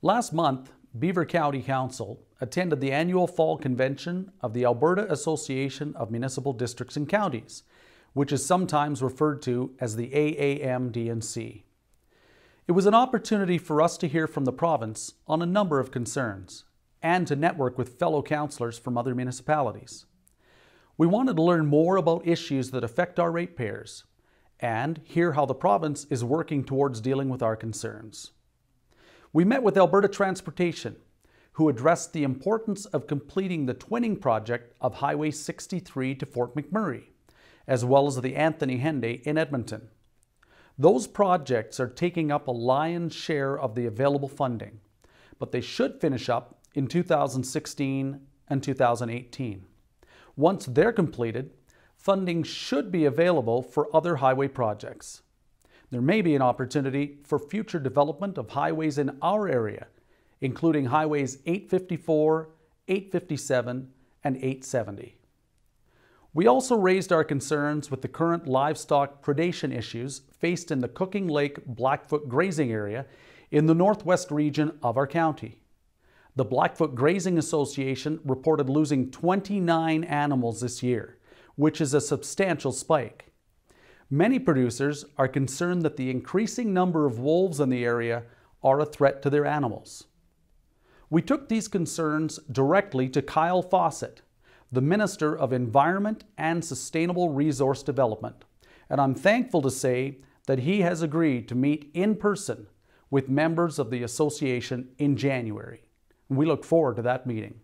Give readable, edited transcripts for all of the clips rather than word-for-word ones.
Last month, Beaver County Council attended the annual fall convention of the Alberta Association of Municipal Districts and Counties, which is sometimes referred to as the AAMDNC. It was an opportunity for us to hear from the province on a number of concerns and to network with fellow councillors from other municipalities. We wanted to learn more about issues that affect our ratepayers and hear how the province is working towards dealing with our concerns. We met with Alberta Transportation, who addressed the importance of completing the twinning project of Highway 63 to Fort McMurray, as well as the Anthony Henday in Edmonton. Those projects are taking up a lion's share of the available funding, but they should finish up in 2016 and 2018. Once they're completed, funding should be available for other highway projects. There may be an opportunity for future development of highways in our area, including highways 854, 857, and 870. We also raised our concerns with the current livestock predation issues faced in the Cooking Lake Blackfoot grazing area in the northwest region of our county. The Blackfoot Grazing Association reported losing 29 animals this year, which is a substantial spike. Many producers are concerned that the increasing number of wolves in the area are a threat to their animals. We took these concerns directly to Kyle Fawcett, the Minister of Environment and Sustainable Resource Development, and I'm thankful to say that he has agreed to meet in person with members of the association in January. We look forward to that meeting.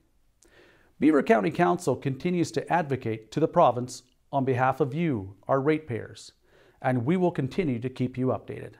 Beaver County Council continues to advocate to the province on behalf of you, our ratepayers, and we will continue to keep you updated.